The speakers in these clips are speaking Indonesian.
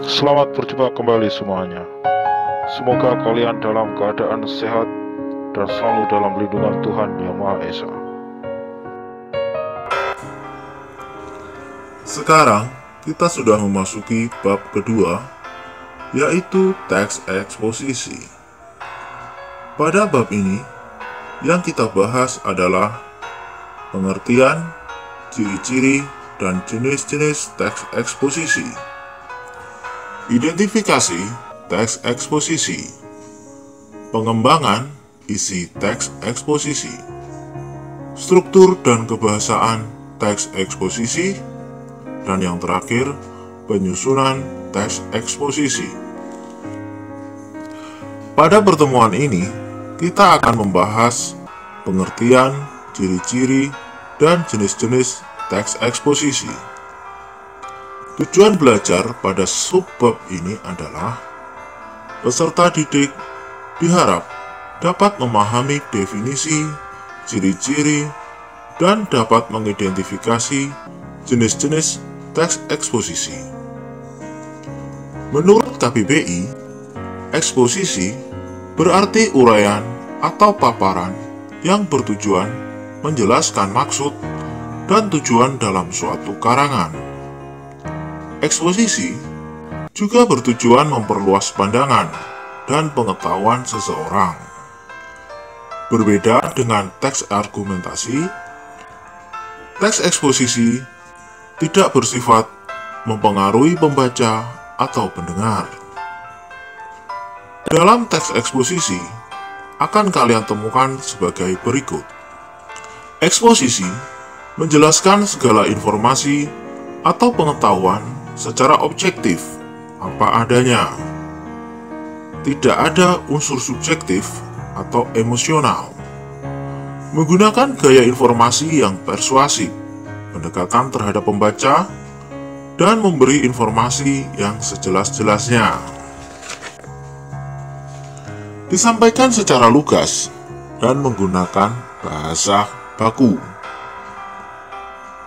Selamat berjumpa kembali semuanya. Semoga kalian dalam keadaan sehat dan selalu dalam lindungan Tuhan Yang Maha Esa. Sekarang kita sudah memasuki bab kedua, yaitu teks eksposisi. Pada bab ini, yang kita bahas adalah pengertian, ciri-ciri, dan jenis-jenis teks eksposisi. Identifikasi teks eksposisi. Pengembangan isi teks eksposisi. Struktur dan kebahasaan teks eksposisi. Dan yang terakhir, penyusunan teks eksposisi. Pada pertemuan ini, kita akan membahas pengertian, ciri-ciri, dan jenis-jenis teks eksposisi. Tujuan belajar pada subbab ini adalah peserta didik diharap dapat memahami definisi, ciri-ciri, dan dapat mengidentifikasi jenis-jenis teks eksposisi. Menurut KBBI, eksposisi berarti uraian atau paparan yang bertujuan menjelaskan maksud dan tujuan dalam suatu karangan. Eksposisi juga bertujuan memperluas pandangan dan pengetahuan seseorang. Berbeda dengan teks argumentasi, teks eksposisi tidak bersifat mempengaruhi pembaca atau pendengar. Dalam teks eksposisi akan kalian temukan sebagai berikut. Eksposisi menjelaskan segala informasi atau pengetahuan secara objektif apa adanya. Tidak ada unsur subjektif atau emosional. Menggunakan gaya informasi yang persuasif, pendekatan terhadap pembaca, dan memberi informasi yang sejelas-jelasnya. Disampaikan secara lugas dan menggunakan bahasa baku.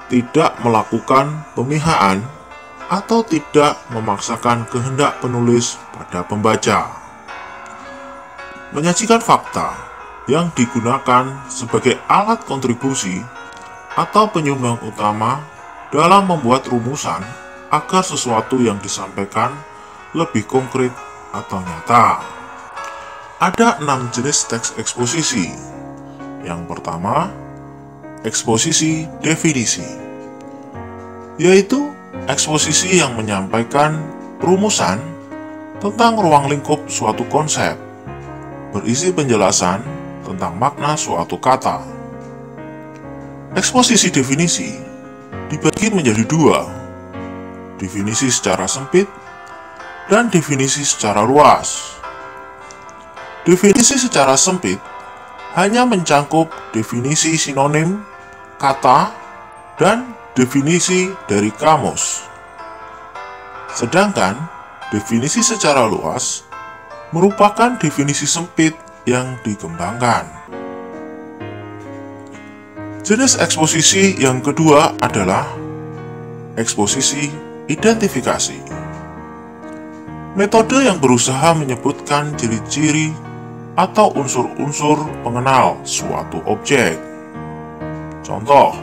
Tidak melakukan pemihaan atau tidak memaksakan kehendak penulis pada pembaca. Menyajikan fakta yang digunakan sebagai alat kontribusi atau penyumbang utama dalam membuat rumusan agar sesuatu yang disampaikan lebih konkret atau nyata. Ada 6 jenis teks eksposisi. Yang pertama, eksposisi definisi, yaitu eksposisi yang menyampaikan rumusan tentang ruang lingkup suatu konsep, berisi penjelasan tentang makna suatu kata. Eksposisi definisi dibagi menjadi 2, definisi secara sempit dan definisi secara luas. Definisi secara sempit hanya mencangkup definisi sinonim, kata, dan definisi dari kamus. Sedangkan definisi secara luas merupakan definisi sempit yang dikembangkan. Jenis eksposisi yang kedua adalah eksposisi identifikasi. Metode yang berusaha menyebutkan ciri-ciri atau unsur-unsur pengenal suatu objek. Contoh,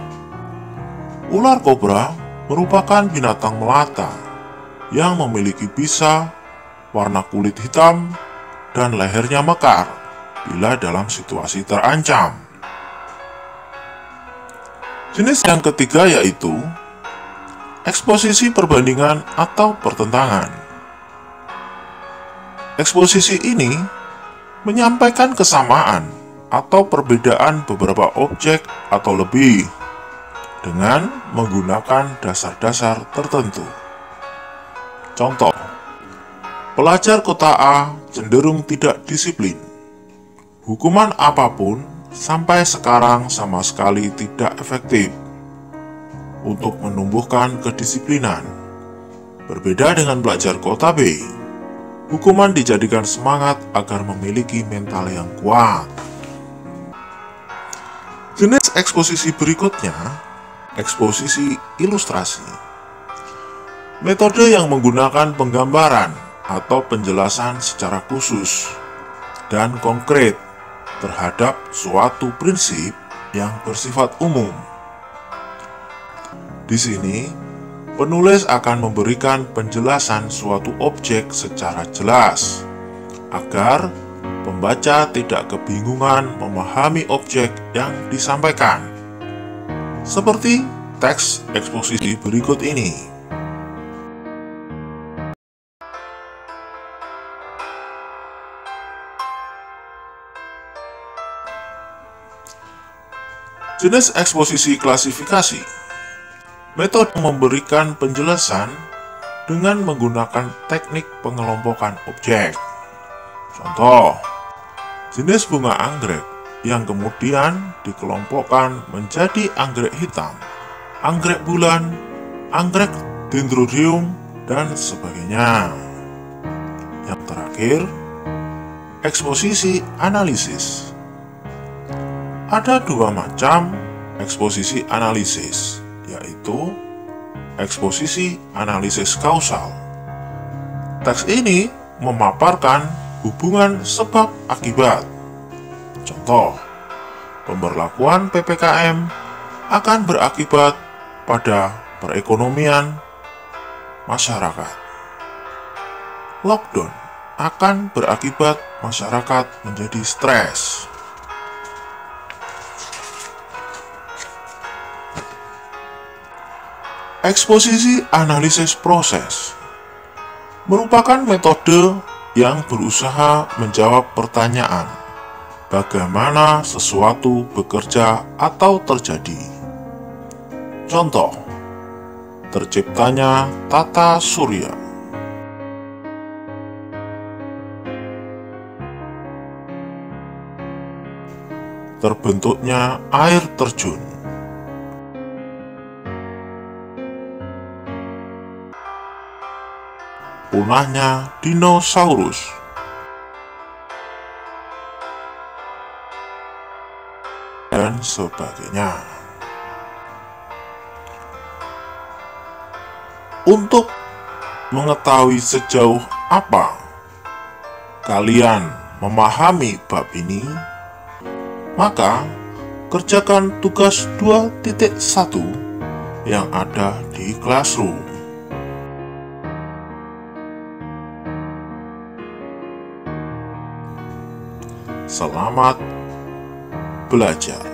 ular kobra merupakan binatang melata yang memiliki bisa, warna kulit hitam, dan lehernya mekar bila dalam situasi terancam. Jenis yang ketiga yaitu eksposisi perbandingan atau pertentangan. Eksposisi ini menyampaikan kesamaan atau perbedaan beberapa objek atau lebih dengan menggunakan dasar-dasar tertentu. Contoh, pelajar kota A cenderung tidak disiplin. Hukuman apapun sampai sekarang sama sekali tidak efektif untuk menumbuhkan kedisiplinan. Berbeda dengan pelajar kota B, hukuman dijadikan semangat agar memiliki mental yang kuat. Jenis eksposisi berikutnya, eksposisi ilustrasi. Metode yang menggunakan penggambaran atau penjelasan secara khusus dan konkret terhadap suatu prinsip yang bersifat umum. Di sini, penulis akan memberikan penjelasan suatu objek secara jelas, agar pembaca tidak kebingungan memahami objek yang disampaikan. Seperti teks eksposisi berikut ini. Jenis eksposisi klasifikasi. Metode memberikan penjelasan dengan menggunakan teknik pengelompokan objek. Contoh, jenis bunga anggrek yang kemudian dikelompokkan menjadi anggrek hitam, anggrek bulan, anggrek dendrodium, dan sebagainya. Yang terakhir, eksposisi analisis. Ada dua macam eksposisi analisis, yaitu eksposisi analisis kausal. Teks ini memaparkan hubungan sebab akibat. Contoh, pemberlakuan PPKM akan berakibat pada perekonomian masyarakat. Lockdown akan berakibat masyarakat menjadi stres. Eksposisi analisis proses merupakan metode yang berusaha menjawab pertanyaan bagaimana sesuatu bekerja atau terjadi. Contoh, terciptanya tata surya. Terbentuknya air terjun. Punahnya dinosaurus. Dan sebagainya. Untuk mengetahui sejauh apa kalian memahami bab ini, maka kerjakan tugas 2.1 yang ada di Classroom. Selamat belajar.